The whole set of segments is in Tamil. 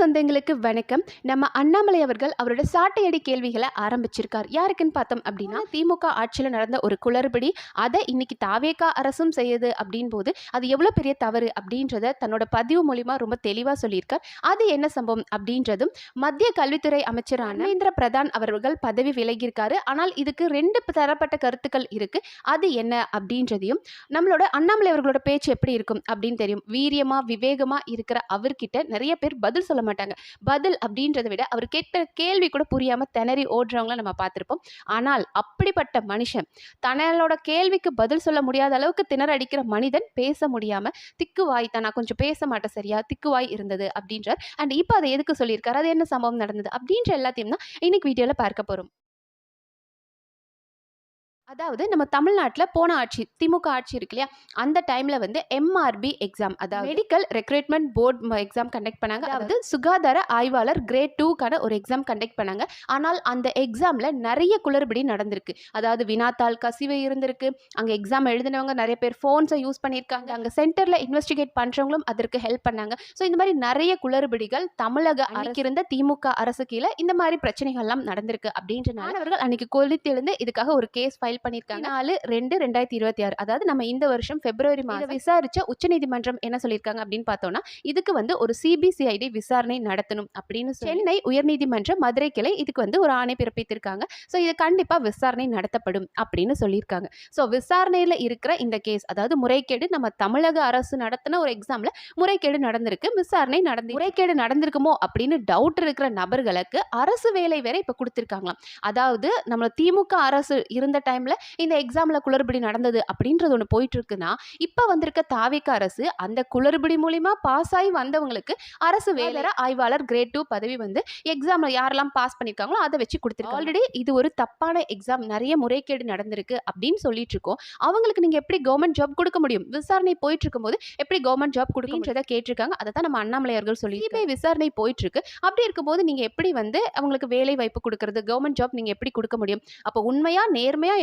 சொந்தங்களுக்கு வணக்கம். நம்ம அண்ணாமலை அவர்கள் அவரோட சாட்டையடி கேள்விகளை ஆரம்பிச்சிருக்கார். யாருக்குன்னு பார்த்தோம் அப்படின்னா, திமுக ஆட்சியில் நடந்த ஒரு குளறுபடி, அதை இன்னைக்கு தாவேகா அரசும் செய்யுது அப்படின் போது அது எவ்வளோ பெரிய தவறு அப்படின்றத தன்னோட பதிவு மூலிமா ரொம்ப தெளிவாக சொல்லியிருக்கார். அது என்ன சம்பவம் அப்படின்றதும், மத்திய கல்வித்துறை அமைச்சரான தர்மேந்திர பிரதான் அவர்கள் பதவி விலகியிருக்காரு. ஆனால் இதுக்கு 2 தரப்பட்ட கருத்துக்கள் இருக்கு. அது என்ன அப்படின்றதையும், நம்மளோட அண்ணாமலை அவர்களோட பேச்சு எப்படி இருக்கும் அப்படின்னு தெரியும். வீரியமா விவேகமா இருக்கிற அவர்கிட்ட நிறைய பேர் பதில் சொல்ல மாட்டாங்க. பதில் அப்படின்றத விட அவர் கேட்ட கேள்வி கூட புரியாம திணறி ஓடுறவங்கள நம்ம பார்த்திருப்போம். ஆனால் அப்படிப்பட்ட மனுஷன் தன்னோட கேள்விக்கு பதில் சொல்ல முடியாத அளவுக்கு திணறடிக்கிற மனிதன் பேச முடியாம திக்குவாய் தான், நான் கொஞ்சம் பேச மாட்டேன் சரியா, திக்குவாய் இருந்தது அப்படின்றார். அண்ட் இப்போ அதை எதுக்கு சொல்லியிருக்காரு, அது என்ன சம்பவம் நடந்தது அப்படின்ற எல்லாத்தையும் தான் இன்னைக்கு வீடியோல பார்க்க போறோம். அதாவது நம்ம தமிழ்நாட்டில் போன ஆட்சி திமுக ஆட்சி இருக்கு இல்லையா, அந்த டைம்ல வந்து எம்ஆர்பி எக்ஸாம், அதாவது medical recruitment board exam conduct பண்ணாங்க. அதாவது சுகாதார ஆய்வாளர் கிரேட் 2க்கான ஒரு எக்ஸாம் கண்டக்ட் பண்ணாங்க. ஆனால் அந்த எக்ஸாம்ல நிறைய குளறுபடி நடந்திருக்கு. அதாவது வினாத்தாள் கசிவு இருந்திருக்கு. அங்கே எக்ஸாம் எழுதினவங்க நிறைய பேர் ஃபோன்ஸை யூஸ் பண்ணியிருக்காங்க. அங்கே சென்டர்ல இன்வெஸ்டிகேட் பண்றவங்களும் அதற்கு ஹெல்ப் பண்ணாங்க. ஸோ இந்த மாதிரி நிறைய குளறுபடிகள் தமிழக அன்னைக்கு இருந்த திமுக அரசு கீழே இந்த மாதிரி பிரச்சனைகள்லாம் நடந்திருக்கு. அப்படின்றனால அவர்கள் அன்னைக்கு கொதித்தெழுந்து இதுக்காக ஒரு கேஸ் ஃபைல் பண்ணிருக்காங்க. 4/2/2026, அதாவது நம்ம இந்த வருஷம் பிப்ரவரி மாதம் விசாரிச்ச உச்சநீதிமன்றம் என்ன சொல்லியிருக்காங்க அப்படின்னு பார்த்தோம்னா, இதுக்கு வந்து ஒரு சிபிசிஐடி விசாரணை நடத்தணும் அப்படின்னு சென்னை உயர்நீதிமன்ற மதுரை கிளை இதுக்கு வந்து ஒரு ஆணை பிறப்பித்திருக்காங்க. ஸோ இது கண்டிப்பா விசாரணை நடத்தப்படும் அப்படின்னு சொல்லியிருக்காங்க. ஸோ விசாரணையில் இருக்கிற இந்த கேஸ், அதாவது முறைகேடு, நம்ம தமிழக அரசு நடத்தின ஒரு எக்ஸாம்ல முறைகேடு நடந்திருக்கு, விசாரணை நடந்து முறைகேடு நடந்திருக்குமோ அப்படின்னு டவுட் இருக்கிற நபர்களுக்கு அரசு வேலை வேற இப்ப கொடுத்திருக்காங்களாம். அதாவது நம்ம திமுக அரசு இருந்த டைம்ல இந்த எக்ஸாம்ல குளறுபடி நடந்தது அப்படின்றது ஒன்று போயிட்டு இருக்குன்னா, இப்போ வந்திருக்க தாவேகா அரசு அந்த குளறுபடி மூலிமா பாஸ் ஆகி வந்தவங்களுக்கு அரசு வேலை ஆய்வாளர் கிரேட் 2 பதவி வந்து எக்ஸாம்ல யாரெல்லாம் பாஸ் பண்ணியிருக்காங்களோ அதை வச்சு கொடுத்துருக்காங்க. ஆல்ரெடி இது ஒரு தப்பான எக்ஸாம், நிறைய முறைகேடு நடந்திருக்கு அப்படின்னு சொல்லிட்டு இருக்கோம். அவங்களுக்கு நீங்க எப்படி கவர்மெண்ட் ஜாப் கொடுக்க முடியும்? விசாரணை போயிட்டு இருக்கும்போது எப்படி கவர்மெண்ட் ஜாப் கொடுக்குன்றதை கேட்டிருக்காங்க. அதை தான் நம்ம அண்ணாமலை அவர்கள் சொல்லி சிபிஐ விசாரணை போயிட்டு இருக்கு. அப்படி இருக்கும்போது நீங்க எப்படி வந்து அவங்களுக்கு வேலை வாய்ப்பு கொடுக்கறது, கவர்மெண்ட் ஜாப் நீங்க எப்படி கொடுக்க முடியும்? அப்போ உண்மையா நேர்மையா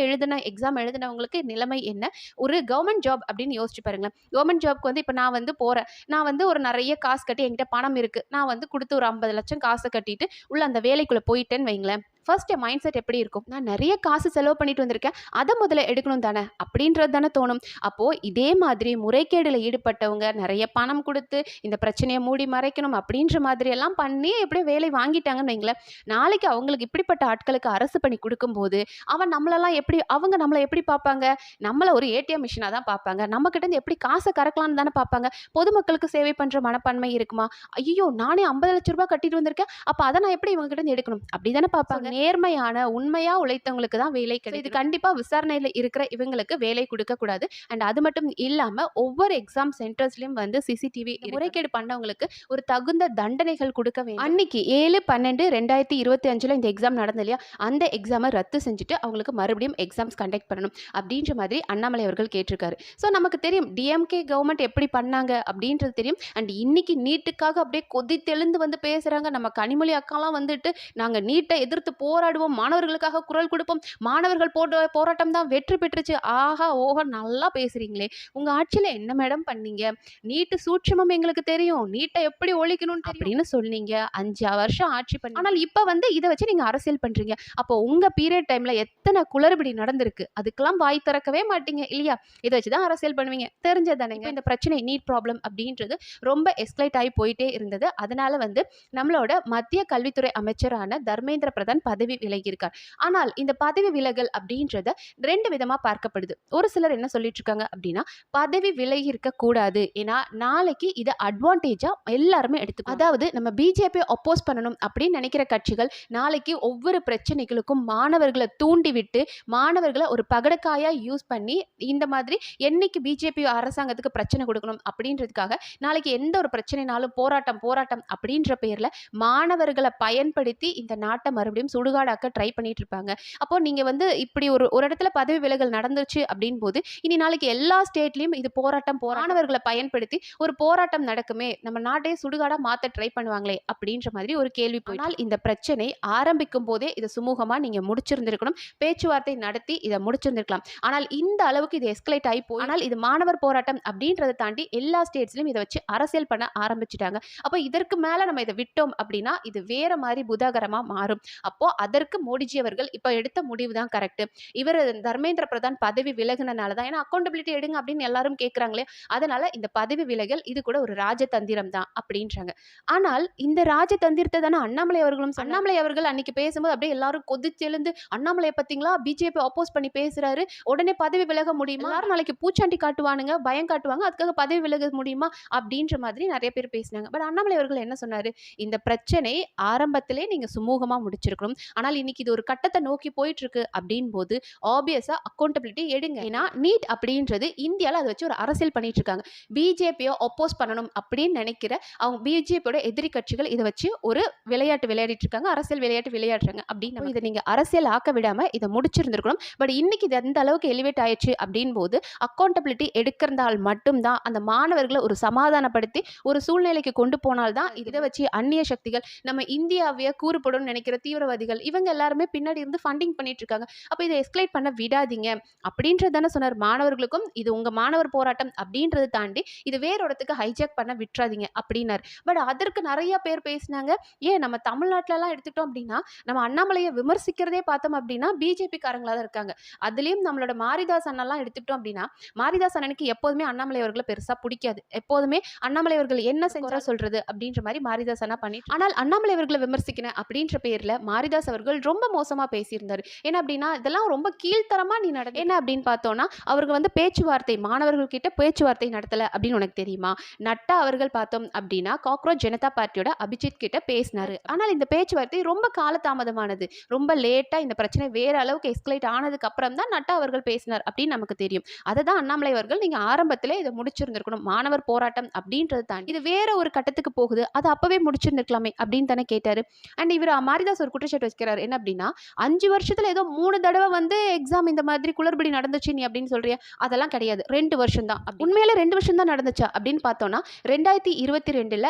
எக்ஸாம் எழுதினவங்களுக்கு நிலைமை என்ன? ஒரு கவர்மெண்ட் ஜாப் அப்படின்னு யோசிச்சு பாருங்க. கவர்மெண்ட் ஜாப்க்கு வந்து இப்போ நான் வந்து போறேன், நான் வந்து ஒரு நிறைய காசு கட்டி, என்கிட்ட பணம் இருக்கு, நான் வந்து கொடுத்து ஒரு 50 லட்சம் காசை கட்டிட்டு உள்ள அந்த வேலைக்குள்ள போயிட்டேன்னு வைங்களேன். ஃபர்ஸ்ட் என் மைண்ட் செட் எப்படி இருக்கும்? நான் நிறைய காசு செலவு பண்ணிட்டு வந்திருக்கேன், அதை முதல்ல எடுக்கணும் தானே அப்படின்றது தானே தோணும். அப்போது இதே மாதிரி முறைகேடில் ஈடுபட்டவங்க நிறைய பணம் கொடுத்து இந்த பிரச்சனையை மூடி மறைக்கணும் அப்படின்ற மாதிரி எல்லாம் பண்ணி எப்படியோ வேலை வாங்கிட்டாங்கன்னு வைங்களேன். நாளைக்கு அவங்களுக்கு இப்படிப்பட்ட ஆட்களுக்கு அரசு பணி கொடுக்கும்போது அவங்க நம்மளை எப்படி பார்ப்பாங்க? நம்மளை ஒரு ஏடிஎம் மிஷினாக தான் பார்ப்பாங்க. நம்ம கிட்ட இருந்து எப்படி காசை கறக்கலாம்னு தானே பார்ப்பாங்க. பொதுமக்களுக்கு சேவை பண்ணுற மனப்பான்மை இருக்குமா? ஐயோ, நானே 50 லட்சம் ரூபாய் கட்டிட்டு வந்திருக்கேன், அப்போ அதை நான் எப்படி இவங்க கிட்ட இருந்து எடுக்கணும் அப்படி தானே பார்ப்பாங்க. நேர்மையான உண்மையா உழைத்தவங்களுக்கு தான் வேலை கிடைக்கும். இது கண்டிப்பா விசாரணையில இருக்கிற இவங்களுக்கு வேலை கொடுக்க கூடாது. அண்ட் அது மட்டும் இல்லாம ஒவ்வொரு எக்ஸாம் சென்டர்ஸ்லயும் வந்து சிசிடிவி முறைகேடு பண்ணவங்களுக்கு ஒரு தகுந்த தண்டனைகள் கொடுக்க வேண்டும். அன்னைக்கு 7/12/2025 இந்த எக்ஸாம் நடந்தது இல்லையா, அந்த எக்ஸாமை ரத்து செஞ்சுட்டு அவங்களுக்கு மறுபடியும் எக்ஸாம்ஸ் கண்டக்ட் பண்ணணும் அப்படின்ற மாதிரி அண்ணாமலை அவர்கள் கேட்டிருக்காரு. ஸோ நமக்கு தெரியும் டிஎம்கே கவர்மெண்ட் எப்படி பண்ணாங்க அப்படின்றது தெரியும். அண்ட் இன்னைக்கு நீட்டுக்காக அப்படியே கொதித்தெழுந்து வந்து பேசுறாங்க. நம்ம கனிமொழி அக்காலாம் வந்துட்டு நாங்க நீட்டை எதிர்த்து போராடுவோம், மாணவர்களுக்காக குரல் கொடுப்போம், மாணவர்கள் போராட்டம் தான் வெற்றி பெற்றுச்சு, ஆஹா ஓஹோ நல்லா பேசுறீங்களே, உங்க ஆட்சியில என்ன மேடம் பண்ணீங்க? நீட்டு சூட்சமம் எங்களுக்கு தெரியும், நீட்டை எப்படி ஒழிக்கணும் அப்படின்னு சொன்னீங்க. 5 வருஷம் ஆட்சி பண்ணி, ஆனால் இப்ப வந்து இதை வச்சு நீங்க அரசியல் பண்றீங்க. அப்போ உங்க பீரியட் டைம்ல எத்தனை குளறுபடி நடந்திருக்கு, அதுக்கெல்லாம் வாய் திறக்கவே மாட்டீங்க இல்லையா? இதை வச்சுதான் அரசியல் பண்ணுவீங்க, தெரிஞ்சதானேங்க. இந்த பிரச்சனை நீட் ப்ராப்ளம் அப்படின்றது ரொம்ப எஸ்கலேட் ஆகி போயிட்டே இருந்தது. அதனால வந்து நம்மளோட மத்திய கல்வித்துறை அமைச்சரான தர்மேந்திர பிரதான் பதவி விலகியிருக்கார். ஆனால் இந்த பதவி விலகல் அப்படின்றத 2 விதமா பார்க்கப்படுது. ஒரு சிலர் என்ன சொல்லிட்டு இருக்காங்க அப்படின்னா, பதவி விலகி இருக்க கூடாது, ஏன்னா நாளைக்கு இதை அட்வான்டேஜா எல்லாருமே எடுத்துக்கணும். அதாவது நம்ம பிஜேபி அப்போஸ் பண்ணணும் அப்படின்னு நினைக்கிற கட்சிகள் நாளைக்கு ஒவ்வொரு பிரச்சனைகளுக்கும் மாணவர்களை தூண்டி விட்டு, மாணவர்களை ஒரு பகடக்காயா யூஸ் பண்ணி இந்த மாதிரி என்னைக்கு பிஜேபி அரசாங்கத்துக்கு பிரச்சனை கொடுக்கணும் அப்படின்றதுக்காக நாளைக்கு எந்த ஒரு பிரச்சனைனாலும் போராட்டம் அப்படின்ற பேர்ல மாணவர்களை பயன்படுத்தி இந்த நாட்டை மறுபடியும் சுடுகாடாக்க ட்ரை பண்ணிட்டு இருப்பாங்க. அப்போ நீங்க வந்து இப்படி ஒரு ஒரு இடத்துல பதவி விலகல் நடந்துச்சு அப்படின் போது இனி நாளைக்கு எல்லா ஸ்டேட்லயும் இது போராட்டம் மாணவர்களை பயன்படுத்தி ஒரு போராட்டம் நடக்குமே, நம்ம நாட்டையே சுடுகாடா மாத்த ட்ரை பண்ணுவாங்களே அப்படின்ற மாதிரி ஒரு கேள்வி போயிட்டு. ஆனால் இந்த பிரச்சனை ஆரம்பிக்கும் போதே இதை சுமூகமா நீங்க முடிச்சிருந்திருக்கணும், பேச்சுவார்த்தை நடத்தி இதை முடிச்சிருந்திருக்கலாம். ஆனால் இந்த அளவுக்கு இது எஸ்கலேட் ஆகி போய், ஆனால் இது மாணவர் போராட்டம் அப்படின்றத தாண்டி எல்லா ஸ்டேட்ஸ்லயும் இதை வச்சு அரசியல் பண்ண ஆரம்பிச்சுட்டாங்க. அப்போ இதற்கு மேல நம்ம இதை விட்டோம் அப்படின்னா இது வேற மாதிரி புதாகரமா மாறும். அப்போ அதற்கு மோடிஜி அவர்கள் இப்ப எடுத்த முடிவு தான் கரெக்ட். இவர் தர்மேந்திர பிரதான் பதவி விலகுனனால தான், ஏன்னா அக்கௌண்டபிலிட்டி எடுங்க அப்படின்னு எல்லாரும் கேட்கறாங்களே, அதனால இந்த பதவி விலகல் இது கூட ஒரு ராஜதந்திரம் தான் அப்படின்றாங்க. ஆனால் இந்த ராஜதந்திரத்தை தானே அண்ணாமலை அவர்களும் அண்ணாமலை அவர்கள் அன்னைக்கு பேசும்போது அப்படியே எல்லாரும் கொதிச்செழுந்து, அண்ணாமலை பத்தீங்களா பிஜேபி அப்போஸ் பண்ணி பேசுறாரு, உடனே பதவி விலக முடியுமா, எல்லாரும் நாளைக்கு பூச்சாண்டி காட்டுவானுங்க, பயம் காட்டுவாங்க, அதுக்காக பதவி விலக முடியுமா அப்படின்ற மாதிரி நிறைய பேர் பேசினாங்க. பட் அண்ணாமலை அவர்கள் என்ன சொன்னாரு, இந்த பிரச்சனை ஆரம்பத்திலே நீங்க சுமூகமா முடிச்சிருக்கணும், ஆனால் இன்னைக்கு இது ஒரு கட்டத்தை நோக்கி போயிட்டு இருக்கு அப்படின் போது ஆப்வியஸா அக்கௌண்டபிலிட்டி எடுங்க. ஏன்னா நீட் அப்படின்றது இந்தியால அதை வச்சு ஒரு அரசியல் பண்ணிட்டு இருக்காங்க. பிஜேபியை அப்போஸ் பண்ணணும் அப்படின்னு நினைக்கிற அவங்க பிஜேபியோட எதிரி கட்சிகள் இதை வச்சு ஒரு விளையாட்டு விளையாடிட்டு இருக்காங்க, அரசியல் விளையாட்டு விளையாடுறாங்க. அப்படின்னு இதை நீங்க அரசியல் ஆக்க விடாம இதை முடிச்சிருந்திருக்கணும். பட் இன்னைக்கு இது எந்த அளவுக்கு எலிவேட் ஆயிடுச்சு அப்படின் போது அக்கௌண்டபிலிட்டி எடுக்கிறதால் மட்டும்தான் அந்த மாணவர்களை ஒரு சமாதானப்படுத்தி ஒரு சூழ்நிலைக்கு கொண்டு போனால்தான் இதை வச்சு அந்நிய சக்திகள், நம்ம இந்தியாவையே கூறுபடும் நினைக்கிற தீவிரவாதிகள், இவங்க எல்லாருமே பின்னாடி இருந்து ஃபண்டிங் பண்ணிட்டு இருக்காங்க. அப்ப இதை எஸ்கலேட் பண்ண விடாதீங்க அப்படின்றதான சொன்னார். மாணவர்களுக்கும் இது உங்க மாணவர் போராட்டம் அப்படின்றத தாண்டி இது வேற இடத்துக்கு ஹைஜாக் பண்ண விட்டுறாதீங்க அப்படின்னாரு. பட் அதற்கு நிறைய பேர் பேசினாங்க. ஏன் நம்ம தமிழ்நாட்டுல எல்லாம் எடுத்துக்கிட்டோம் அப்படின்னா நம்ம அண்ணாமலையை விமர்சிக்கிறதே பார்த்தோம் அப்படின்னா பிஜேபி காரங்களா தான் இருக்காங்க. அதுலயும் நம்மளோட மாரிதாஸ் அண்ணெல்லாம் எடுத்துக்கிட்டோம் அப்படின்னா மாரிதாஸ் அண்ணனுக்கு எப்போதுமே அண்ணாமலை அவர்களை பெருசா பிடிக்காது. எப்போதுமே அண்ணாமலை அவர்கள் என்ன செஞ்சா சொல்றது அப்படின்ற மாதிரி மாரிதாஸ் அண்ணா பண்ணிட்டு, ஆனால் அண்ணாமலை அவர்களை விமர்சிக்கிறேன் அப்படின்ற பேர்ல மாரிதாஸ் அவர்கள் ரொம்ப மோசமா பேசியிருந்தாரு. ஏன்னா அப்படின்னா இதெல்லாம் ரொம்ப கீழ்த்தரமா நீ நடக்க, என்ன அப்படின்னு பார்த்தோம்னா அவர்கள் வந்து பேச்சுவார்த்தை மாணவர்கள் கிட்ட பேச்சுவார்த்தை நடத்தல அப்படின்னு உனக்கு தெரியுமா. நட்டா அவர்கள் பார்த்தோம் அப்படின்னா காக்ரோச் ஜனதா பார்ட்டியோட அபிஜித் கிட்ட பேசினாரு. ஆனால் இந்த பேச்சுவார்த்தை ரொம்ப காலதாமதமானது, ரொம்ப லேட்டா இந்த பிரச்சனை வேற அளவுக்கு எஸ்கலேட் ஆனதுக்கு அப்புறம் தான் நட்டா அவர்கள் பேசினார் அப்படின்னு நமக்கு தெரியும். அதை தான் அண்ணாமலை அவர்கள் நீங்க ஆரம்பத்திலே இதை முடிச்சிருந்திருக்கணும், மாணவர் போராட்டம் அப்படின்றது தாண்டி இது வேற ஒரு கட்டத்துக்கு போகுது, அதை அப்பவே முடிச்சிருந்திருக்கலாமே அப்படின்னு தானே கேட்டாரு. அண்ட் இவர் மாரிதாஸ் ஒரு குற்றச்சாட்டு வச்சுக்கிறாரு. என்ன அப்படின்னா 5 வருஷத்துல ஏதோ 3 தடவை வந்து எக்ஸாம் இந்த மாதிரி குளறுபடி நடந்துச்சு நீ அப்படின்னு சொல்றியா, அதெல்லாம் கிடையாது, 2 வருஷம் தான். உண்மையில 2 வருஷம் தான் நடந்துச்சா அப்படின்னு பார்த்தோம்னா 2022ல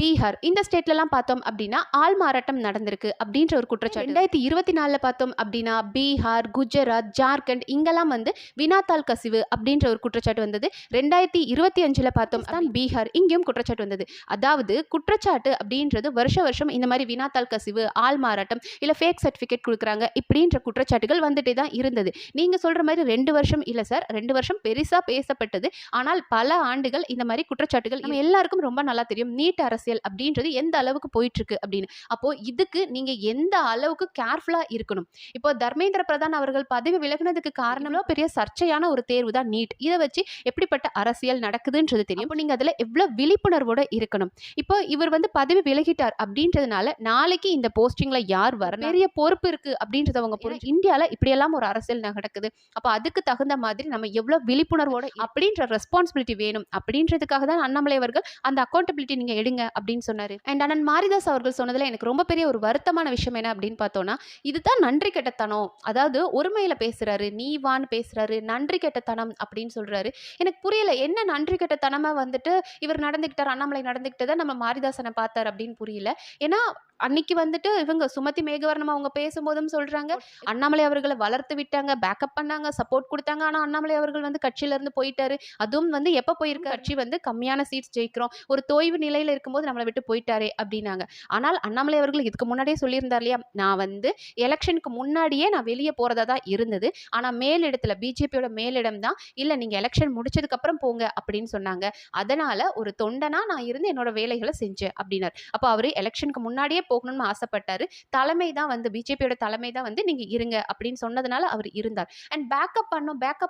பீகார் இந்த ஸ்டேட்ல எல்லாம் பார்த்தோம் அப்படின்னா ஆள் மாறாட்டம் நடந்திருக்கு அப்படின்ற ஒரு குற்றச்சாட்டு. 2024ல பார்த்தோம் அப்படின்னா பீகார், குஜராத், ஜார்க்கண்ட் இங்கெல்லாம் வந்து வினாத்தாள் கசிவு அப்படின்ற ஒரு குற்றச்சாட்டு வந்தது. 2025ல பார்த்தோம் தான் பீகார் இங்கேயும் குற்றச்சாட்டு வந்தது. அதாவது குற்றச்சாட்டு அப்படின்றது வருஷம் இந்த மாதிரி வினாத்தாள் கசிவு, ஆள் மாறாட்டம், இல்ல ஃபேக் சர்டிபிகேட் கொடுக்குறாங்க இப்படின்ற குற்றச்சாட்டுகள் வந்துட்டே தான் இருந்தது. நீங்க சொல்ற மாதிரி 2 வருஷம் இல்ல சார், 2 வருஷம் பெருசா பேசப்பட்டது. ஆனால் பல ஆண்டுகள் இந்த மாதிரி குற்றச்சாட்டுகள் நம்ம எல்லாருக்கும் ரொம்ப நல்லா தெரியும். நீட் அரசியல் அப்படின்றது எந்த அளவுக்கு போயிட்டு இருக்கு அப்படின்னு. அப்போ இதுக்கு நீங்க எந்த அளவுக்கு கேர்ஃபுல்லா இருக்கணும். இப்போ தர்மேந்திர பிரதான் அவர்கள் பதவி விலகினதுக்கு காரணம் பெரிய சர்ச்சையான ஒரு தேர்வு தான் நீட். இதை வச்சு எப்படிப்பட்ட அரசியல் நடக்குதுன்றது தெரியும். அப்போ நீங்க அதுல எவ்வளவு விழிப்புணர்வோட இருக்கணும். இப்போ இவர் வந்து பதவி விலகிட்டார் அப்படின்றதுனால நாளைக்கு இந்த போஸ்டிங்ல யார் வர பெரிய பொறுப்பு இருக்கு அப்படின்றத அவங்க புரிஞ்சு, இந்தியால இப்படியெல்லாம் ஒரு அரசியல் நடக்குது, அப்ப அதுக்கு தகுந்த மாதிரி நம்ம எவ்வளவு விழிப்புணர்வோட அப்படின்ற ரெஸ்பான்சிபிலிட்டி வேணும் அப்படின்றதுக்காக தான் அண்ணாமலை அவர்கள் அந்த அக்கௌண்டபிலிட்டி நீங்க எடுங்க அப்படின்னு சொன்னாரு. அண்ட் அண்ணன் மாரிதாஸ் அவர்கள் சொன்னதுல எனக்கு ரொம்ப பெரிய ஒரு வருத்தமான விஷயம் என்ன அப்படின்னு பார்த்தோம்னா இதுதான் நன்றி கெட்டத்தனம். அதாவது ஒருமையில பேசுறாரு, நீ வான்னு பேசுறாரு, நன்றி கெட்டத்தனம் அப்படின்னு சொல்றாரு. எனக்கு புரியல, என்ன நன்றி கெட்டத்தனமா வந்துட்டு இவர் நடந்துக்கிட்டார், அண்ணாமலை நடந்துக்கிட்டதை நம்ம மாரிதாசனை பார்த்தார் அப்படின்னு புரியல. ஏன்னா அன்னைக்கு வந்துட்டு இவங்க சுமதி மேகவர்ணம் அவங்க பேசும்போதும் சொல்றாங்க அண்ணாமலை அவர்களை வளர்த்து விட்டாங்க, பேக்கப் பண்ணாங்க, சப்போர்ட் கொடுத்தாங்க. ஆனா அண்ணாமலை அவர்கள் வந்து கட்சியில இருந்து போயிட்டாரு. அதுவும் வந்து எப்ப போயிருக்கு, கட்சி வந்து கம்மியான சீட்ஸ் ஜெயிக்கிறோம், ஒரு தொய்வு நிலையில இருக்கும்போது நம்மளை விட்டு போயிட்டாரே அப்படின்னாங்க. ஆனால் அண்ணாமலை அவர்கள் இதுக்கு முன்னாடியே சொல்லியிருந்தார் இல்லையா, நான் வந்து எலெக்ஷனுக்கு முன்னாடியே நான் வெளியே போறதா தான் இருந்தது, ஆனா மேலிடத்துல பிஜேபியோட மேலிடம் தான் இல்ல நீங்க எலெக்ஷன் முடிச்சதுக்கு அப்புறம் போங்க அப்படின்னு சொன்னாங்க. அதனால ஒரு தொண்டனா நான் இருந்து என்னோட வேலைகளை செஞ்சேன் அப்படின்னாரு. அப்போ அவரு எலெக்ஷனுக்கு முன்னாடியே போகணும்னு ஆசைப்பட்டாரு. தலைமை தான் வந்து பிஜேபியோட தலைமை தான் வந்து நீங்க இருங்க அப்படின்னு சொன்னதுனால அவர் இருந்தார். அண்ட் பேக்கப்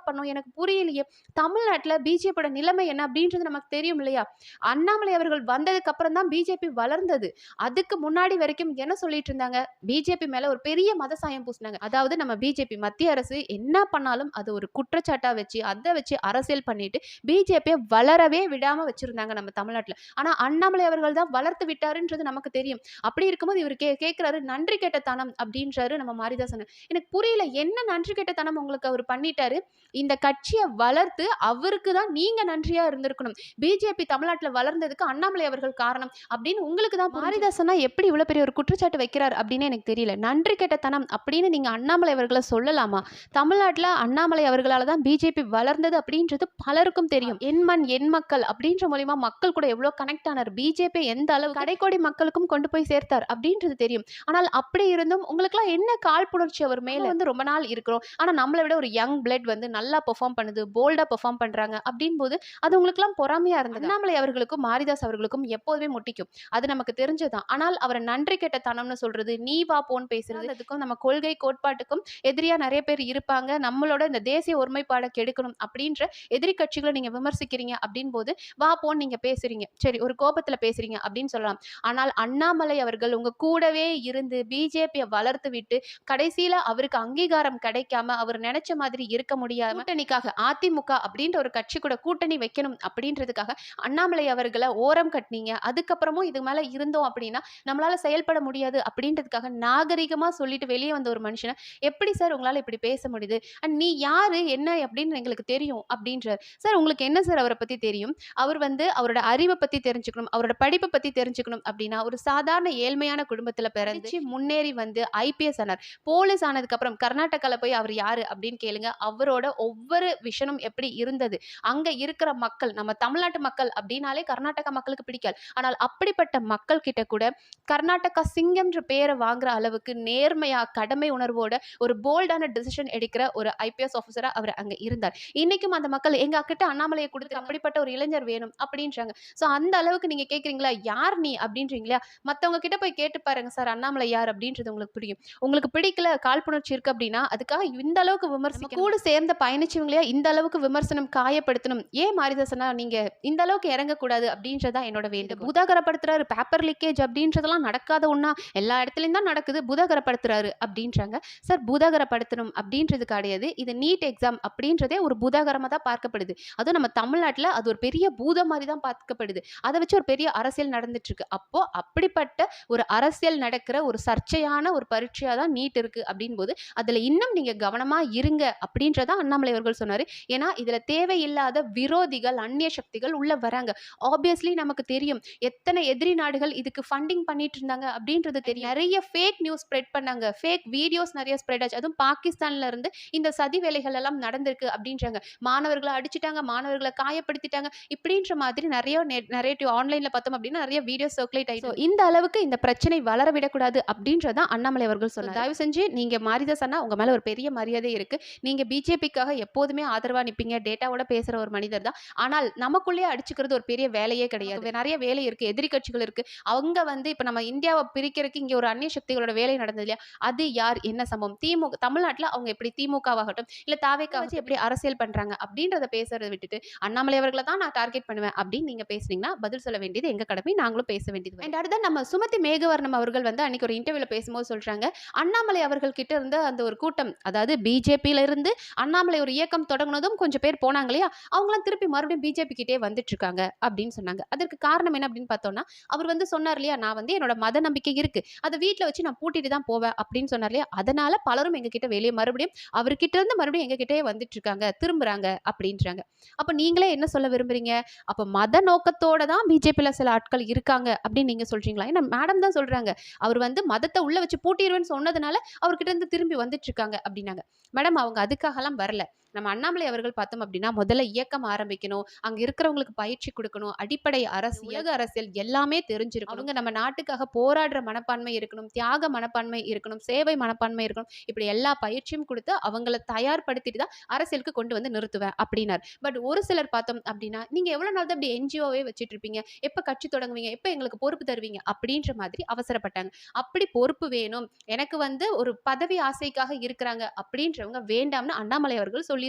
பண்ணும் எனக்கு புரியலையே, தமிழ்நாட்டில் பிஜேபியோட நிலைமை என்ன அப்படின்றது நமக்கு தெரியும் இல்லையா. அண்ணாமலை அவர்கள் வந்ததுக்கு அப்புறம் தான் பிஜேபி வளர்ந்தது. அதுக்கு முன்னாடி வரைக்கும் என்ன சொல்லிட்டு இருந்தாங்க, பிஜேபி மேல ஒரு பெரிய மத சாயம் பூசினாங்க. அதாவது நம்ம பிஜேபி மத்திய அரசு என்ன பண்ணாலும் அது ஒரு குற்றச்சாட்டா வச்சு அதை வச்சு அரசியல் பண்ணிட்டு பிஜேபியை வளரவே விடாம வச்சிருந்தாங்க நம்ம தமிழ்நாட்டில். ஆனா அண்ணாமலை அவர்கள் தான் வளர்த்து விட்டாருன்றது நமக்கு தெரியும். அப்படி அப்படி இருக்கும்போது இவர் கேட்கிறாரு நன்றி கெட்ட தனம் அப்படின்றாரு நம்ம மாரிதாசன். எனக்கு புரியல, என்ன நன்றி கெட்ட தனம் உங்களுக்கு அவர் பண்ணிட்டாரு? இந்த கட்சியை வளர்த்து அவருக்கு தான் நீங்க நன்றியா இருந்திருக்கணும். பிஜேபி தமிழ்நாட்டுல வளர்ந்ததுக்கு அண்ணாமலை அவர்கள் காரணம் அப்படின்னு உங்களுக்கு தான். மாரிதாசனா எப்படி இவ்வளவு பெரிய ஒரு குற்றச்சாட்டு வைக்கிறார் அப்படின்னு எனக்கு தெரியல. நன்றி கெட்ட தனம் அப்படின்னு நீங்க அண்ணாமலை அவர்களை சொல்லலாமா? தமிழ்நாட்டுல அண்ணாமலை அவர்களால தான் பிஜேபி வளர்ந்தது அப்படின்றது பலருக்கும் தெரியும். என் மண் என் மக்கள் அப்படின்ற மூலியமா மக்கள் கூட எவ்வளவு கனெக்ட் ஆனார், பிஜேபி எந்த அளவு கடைக்கோடி மக்களுக்கும் கொண்டு போய் சேர்த்தார் அப்படின்றது தெரியும். ஆனால் அப்படி இருந்தும் உங்களுக்குலாம் என்ன காழ்ப்புணர்ச்சி அவர் மேல? வந்து ரொம்ப நாள் இருக்கிறோம், ஆனா நம்மளை விட ஒரு யங் பிளட் வந்து நல்லா பெர்ஃபார்ம் பண்ணுது, போல்டா பெர்ஃபார்ம் பண்றாங்க அப்படின் போது அது உங்களுக்குலாம் பொறாமையா இருந்தது. அண்ணாமலை அவர்களுக்கும் மாரிதாஸ் அவர்களுக்கும் எப்போதுமே முட்டிக்கும், அது நமக்கு தெரிஞ்சதுதான். ஆனால் அவரை நன்றி கெட்ட தனம்னு சொல்றது, நீ வா போன்னு பேசுறது, அதுக்கும் நம்ம கொள்கை கோட்பாட்டுக்கும் எதிரியா நிறைய பேர் இருப்பாங்க. நம்மளோட இந்த தேசிய ஒருமைப்பாடை கெடுக்கணும் அப்படின்ற எதிரி கட்சிகளை நீங்க விமர்சிக்கிறீங்க அப்படின் போது வா போன்னு நீங்க பேசுறீங்க, சரி ஒரு கோபத்துல பேசுறீங்க அப்படின்னு சொல்லலாம். ஆனால் அண்ணாமலை அவர்கள் உங்க கூடவே இருந்து பிஜேபியை வளர்த்து விட்டு கடைசியில அவருக்கு அங்கீகாரம் கிடைக்காம அவர் நினைச்ச மாதிரி இருக்க முடியாம கூட்டணிக்காக அதிமுக அப்படின்ற ஒரு கட்சி கூட கூட்டணி வைக்கணும் அப்படின்றதுக்காக அண்ணாமலை அவர்களை ஓரம் கட்டினீங்க. அதுக்கப்புறமும் இது மேல இருந்தோம் அப்படின்னா நம்மளால செயல்பட முடியாது அப்படின்றதுக்காக நாகரிகமா சொல்லிட்டு வெளியே வந்த ஒரு மனுஷனை எப்படி சார் உங்களால இப்படி பேச முடியுது? அண்ட் நீ யாரு என்ன அப்படின்னு எங்களுக்கு தெரியும் அப்படின்றார். சார் உங்களுக்கு என்ன சார் அவரை பத்தி தெரியும்? அவர் வந்து அவரோட அறிவை பத்தி தெரிஞ்சுக்கணும், அவரோட படிப்பை பத்தி தெரிஞ்சுக்கணும் அப்படின்னா ஒரு சாதாரண ஏழ்மையான குடும்பத்துல பிறந்து முன்னேறி வந்து ஐபிஎஸ் ஆனார். போலீஸ் ஆனதுக்கு அப்புறம் கர்நாடகால போய் அவர் யாரு அப்படின்னு கேளுங்க, அவரோட ஒவ்வொரு விஷனும் எப்படி இருந்தது. அங்க இருக்கிற மக்கள், நம்ம தமிழ்நாட்டு மக்கள் அப்படின்னாலே கர்நாடகா மக்களுக்கு பிடிக்காது. ஆனால் அப்படிப்பட்ட மக்கள் கிட்ட கூட கர்நாடகா சிங்கம்ன்ற பேரை வாங்குற அளவுக்கு நேர்மையா கடமை உணர்வோட ஒரு போல்டான டிசிஷன் எடுக்கிற ஒரு ஐபிஎஸ் ஆஃபீஸரா அவர் அங்க இருந்தார். இன்னைக்கும் அந்த மக்கள் எங்க கிட்ட அண்ணாமலையை கொடுத்து அப்படிப்பட்ட ஒரு இளைஞர் வேணும் அப்படின்றாங்க. சோ அந்த அளவுக்கு நீங்க கேக்குறீங்களா, யார் நீ அப்படின்றீங்களா? மத்தவங்க கிட்ட போய் கேட்டு பாருங்க சார், அண்ணாமலை யார் அப்படின்றது உங்களுக்கு புரியும். உங்களுக்கு பிடிக்கல, காழ்ப்புணர்ச்சி இருக்கு அப்படின்னா அதுக்காக இந்த அளவுக்கு விமர்சிக்கணும். கூட சேர்ந்த பயணிச்சவங்களையா இந்த அளவுக்கு விமர்சனம் காயப்படுத்தணும்? ஏன் மாரிதாசனா நீங்க இந்த அளவுக்கு இறங்கக்கூடாது அப்படின்றதா என்னோட வேண்டும். பூதாகரப்படுத்துறாரு, பேப்பர் லீக்கேஜ் அப்படின்றதெல்லாம் நடக்காத ஒண்ணா, எல்லா இடத்துலயும் தான் நடக்குது, பூதாகரப்படுத்துறாரு அப்படின்றாங்க. சார் பூதாகரப்படுத்தணும் அப்படின்றது கிடையாது, இது நீட் எக்ஸாம் அப்படின்றதே ஒரு பூதாகரமா தான் பார்க்கப்படுது. அதுவும் நம்ம தமிழ்நாட்டுல அது ஒரு பெரிய பூதம் மாதிரி தான் பார்க்கப்படுது. அதை வச்சு ஒரு பெரிய அரசியல் நடந்துட்டு இருக்கு. அப்போ அப்படிப்பட்ட ஒரு அரசியல் நடக்கிற ஒரு சர்ச்சையான ஒரு பரீட்சையா தான் நீட் இருக்கு அப்படின் போது அதுல இன்னும் நீங்க கவனமா இருங்க அப்படின்றதான் அண்ணாமலை அவர்கள் சொன்னாரு. ஏன்னா இதுல தேவையில்லாத விரோதிகள், அந்நிய சக்திகள் உள்ள வராங்க. ஆப்வியஸ்லி நமக்கு தெரியும் எத்தனை எதிரி நாடுகள் இதுக்கு ஃபண்டிங் பண்ணிட்டு இருந்தாங்க அப்படின்றது தெரியும். நிறைய ஃபேக் நியூஸ் ஸ்ப்ரெட் பண்ணாங்க, ஃபேக் வீடியோஸ் நிறைய ஸ்ப்ரெட் ஆச்சு. அதுவும் பாகிஸ்தான்ல இருந்து இந்த சதி வேலைகள் எல்லாம் நடந்திருக்கு அப்படின்றாங்க. மாணவர்களை அடிச்சிட்டாங்க, மாணவர்களை காயப்படுத்திட்டாங்க, இப்படின்ற மாதிரி நிறைய நரேட்டிவ் ஆன்லைன்ல பார்த்தோம் அப்படின்னா நிறைய வீடியோ சர்க்குலேட் ஆயிடுச்சு. இந்த அளவுக்கு இந்த பிரச்சனை வளர விடக்கூடாது அப்படின்றதான் அண்ணாமலை அவர்கள் சொன்னார். தயவு செஞ்சு நீங்க மாரிதாஸ் அண்ணா, உங்க மேல ஒரு பெரிய மரியாதை இருக்கு. நீங்க பிஜேபிக்காக எப்போதுமே ஆதரவா நிப்பீங்க, டேட்டாவோட பேசுற ஒரு மனிதர் தான். ஆனால் நமக்குள்ளேயே அடிச்சுக்கிறது ஒரு பெரிய வேலையே கிடையாது. நிறைய வேலை இருக்கு, எதிரி கட்சிகள் இருக்கு. அவங்க வந்து இப்ப நம்ம இந்தியாவை பிரிக்கிறதுக்கு இங்க ஒரு அந்நிய சக்திகளோட வேலை நடந்தது இல்லையா, அது யார், என்ன சம்பவம், திமுக தமிழ்நாட்டுல அவங்க எப்படி திமுகவாகட்டும் இல்ல தாவேக்கா வச்சு எப்படி அரசியல் பண்றாங்க அப்படின்றத பேசுறதை விட்டுட்டு அண்ணாமலை அவர்களை தான் நான் டார்கெட் பண்ணுவேன் அப்படின்னு நீங்க பேசுனீங்கன்னா பதில் சொல்ல வேண்டியது எங்க கடமை, நாங்களும் பேச வேண்டியது. அண்ட் அடுத்த நம்ம சுமதி மேகவர்ணம் அவர்கள் வந்து அன்னைக்கு ஒரு இன்டர்வியூல பேசும்போது சொல்றாங்க, அண்ணாமலை அவர்கள் கிட்ட இருந்து அந்த ஒரு கூட்டம், அதாவது பிஜேபியில இருந்து அண்ணாமலை ஒரு இயக்கம் தொடங்கினதும் கொஞ்சம் பேர் போனாங்க இல்லையா, அவங்களாம் திருப்பி மறுபடியும் பிஜேபி கிட்டே வந்துட்டு இருக்காங்க அப்படின்னு சொன்னாங்க. அதற்கு காரணம் என்ன அப்படின்னு பார்த்தோம்னா, அவர் வந்து சொன்னார் இல்லையா, நான் வந்து என்னோட மத நம்பிக்கை இருக்கு, அதை வீட்டில் வச்சு நான் பூட்டிட்டு தான் போவேன் அப்படின்னு சொன்னார் இல்லையா, அதனால பலரும் எங்க கிட்ட வெளியே மறுபடியும் அவர்கிட்ட இருந்து மறுபடியும் எங்க கிட்டே வந்துட்டு இருக்காங்க, திரும்புறாங்க அப்படின்றாங்க. அப்ப நீங்களே என்ன சொல்ல விரும்புறீங்க? அப்ப மத நோக்கத்தோட தான் பிஜேபியில சில ஆட்கள் இருக்காங்க அப்படின்னு நீங்க சொல்றீங்களா? ஏன்னா மேடம் தான் சொல்றாங்க, அவர் வந்து மதத்தை உள்ள வச்சு பூட்டிடுவேன்னு சொன்னதுனால அவர்கிட்ட இருந்து திரும்பி வந்துட்டு இருக்காங்க அப்படின்னாங்க. மேடம் அவங்க அதுக்காகலாம் வரல. நம்ம அண்ணாமலை அவர்கள் பார்த்தோம் அப்படின்னா முதல்ல இயக்கம் ஆரம்பிக்கணும், அங்க இருக்கிறவங்களுக்கு பயிற்சி கொடுக்கணும், அடிப்படை அரசியல், உலக அரசியல் எல்லாமே தெரிஞ்சிருக்கணும். அவங்க நம்ம நாட்டுக்காக போராடுற மனப்பான்மை இருக்கணும், தியாக மனப்பான்மை இருக்கணும், சேவை மனப்பான்மை இருக்கணும். இப்படி எல்லா பயிற்சியும் கொடுத்து அவங்கள தயார்படுத்திட்டு தான் அரசியலுக்கு கொண்டு வந்து நிறுத்துவேன் அப்படின்னார். பட் ஒரு சிலர் பார்த்தோம் அப்படின்னா, நீங்க எவ்வளவு நாள் தான் இப்படி என்ஜிஓவே வச்சுட்டு இருப்பீங்க, எப்ப கட்சி தொடங்குவீங்க, எப்ப எங்களுக்கு பொறுப்பு தருவீங்க அப்படின்ற மாதிரி அவசரப்பட்டாங்க. அப்படி பொறுப்பு வேணும், எனக்கு வந்து ஒரு பதவி ஆசைக்காக இருக்கிறாங்க அப்படின்றவங்க வேண்டாம்னு அண்ணாமலை அவர்கள் சொல்லியிருந்தார்.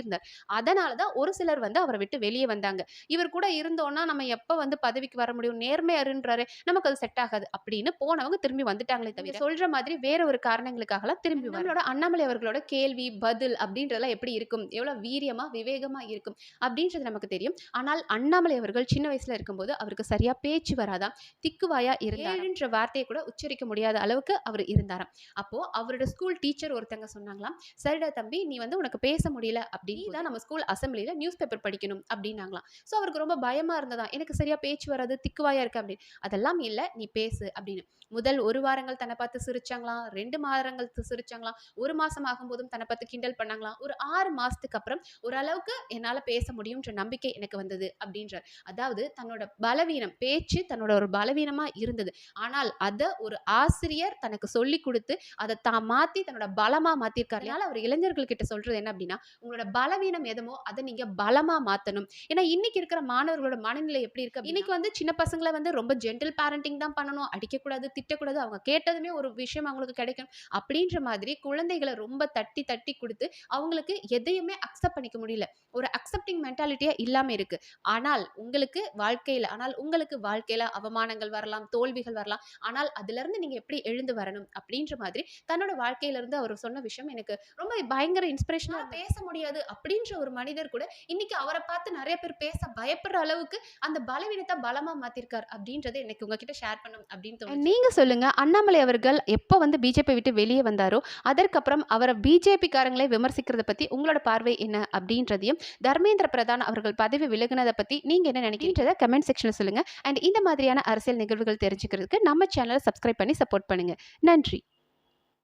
அதனாலதான் ஒரு சிலர் வந்து அவரை விட்டு வெளியே வந்தாங்க. இவர் கூட இருந்தோம்னா நம்ம எப்ப வந்து பதவிக்கு வர முடியும், நேர்மையாருன்றாரு, நமக்கு அது செட் ஆகாது அப்படின்னு போனவங்க திரும்பி வந்துட்டாங்களே தவிர சொல்ற மாதிரி வேற ஒரு காரணங்களுக்காக திரும்பி நம்மளோட அண்ணாமலை அவர்களோட கேள்வி பதில் அப்படின்றதெல்லாம் எப்படி இருக்கும், எவ்வளவு வீரியமா விவேகமா இருக்கும் அப்படின்றது நமக்கு தெரியும். ஆனால் அண்ணாமலை அவர்கள் சின்ன வயசுல இருக்கும்போது அவருக்கு சரியா பேச்சு வராதான், திக்குவாயா இருந்தார். வார்த்தையை கூட உச்சரிக்க முடியாத அளவுக்கு அவர் இருந்தாராம். அப்போ அவரோட ஸ்கூல் டீச்சர் ஒருத்தங்க சொன்னாங்களாம், சரிடா தம்பி நீ வந்து உனக்கு பேச முடியல அப்படின்னு தான் நம்ம ஸ்கூல் அசம்பிளில நியூஸ் பேப்பர் படிக்கணும் அப்படின்னாங்களாம். ஸோ அவருக்கு ரொம்ப பயமா இருந்ததா, எனக்கு சரியா பேச்சு வராது, திக்குவாயா இருக்கு அப்படின்னு. அதெல்லாம் இல்ல, நீ பேசு அப்படின்னு. முதல் 1 வாரங்கள் தன்னை பார்த்து சிரிச்சாங்களாம், 2 வாரங்கள் சிரிச்சாங்களாம், 1 மாசம் ஆகும்போதும் தன்னை பார்த்து கிண்டல் பண்ணாங்களாம். ஒரு 6 மாசத்துக்கு அப்புறம் ஓரளவுக்கு என்னால பேச முடியும்ன்ற நம்பிக்கை எனக்கு வந்தது அப்படின்றார். அதாவது தன்னோட பலவீனம், பேச்சு தன்னோட ஒரு பலவீனமா இருந்தது. ஆனால் அத ஒரு ஆசிரியர் தனக்கு சொல்லிக் குடுத்து, அத தான் மாத்தி தன்னோட பலமா மாத்தியிருக்காரு. அதனால அவர் இளைஞர்கள் கிட்ட சொல்றது என்ன அப்படின்னா, உங்களோட பலவீனம் எதுமோ அத நீங்க பலமா மாத்தணும். ஏன்னா இன்னைக்கு இருக்கிற மாணவர்களோட மனநிலை எப்படி இருக்கு, இன்னைக்கு வந்து சின்ன பசங்கள வந்து ரொம்ப ஜென்டில் பேரண்டிங் தான் பண்ணணும், அடிக்கக்கூடாது, திட்டக்கூடாது, அவங்க கேட்டதுமே ஒரு விஷயம் அவங்களுக்கு கிடைக்கும் அப்படின்ற மாதிரி குழந்தைகளை ரொம்ப தட்டி தட்டி கொடுத்து அவங்களுக்கு எதையுமே அக்செப்ட் பண்ணிக்க முடியல. ஒரு அக்செப்டிங் மென்டாலிட்டியா இல்லாம இருக்கு. உங்களுக்கு வாழ்க்கையில அவமானங்கள் வரலாம், தோல்விகள் வரலாம். ஆனால் அதுல இருந்து நீங்க எப்படி எழுந்து வரணும் அப்படின்ற மாதிரி தன்னோட வாழ்க்கையில இருந்து அவர் சொன்ன விஷயம் எனக்கு ரொம்ப பயங்கர இன்ஸ்பிரேஷனா. பேச முடியாது அப்படின்ற ஒரு மனிதர் கூட இன்னைக்கு அவரை பார்த்து நிறைய பேர் பேச பயப்படுற அளவுக்கு அந்த பலவீனத்தை பலமா மாத்திருக்கார் அப்படின்றத எனக்கு உங்ககிட்ட ஷேர் பண்ணணும் அப்படின்னு தோணுச்சு. நீங்க சொல்லுங்க, அண்ணாமலை அவர்கள் எப்போ வந்து பிஜேபி விட்டு வெளியே வந்தாரோ அதற்கப்புறம் அவரை பிஜேபி காரங்களே விமர்சிக்கிறத பத்தி உங்களோட பார்வை என்ன அப்படின்றதையும், தர்மேந்திர பிரதான் அவர்கள் பதவி விலகுனதை பத்தி நீங்க என்ன நினைக்கிறீங்கன்றத கமெண்ட் செக்ஷன்ல சொல்லுங்க. அண்ட் இந்த மாதிரியான அரசியல் நிகழ்வுகள் தெரிஞ்சுக்கிறதுக்கு நம்ம சேனலை சப்ஸ்கிரைப் பண்ணி சப்போர்ட் பண்ணுங்க. நன்றி.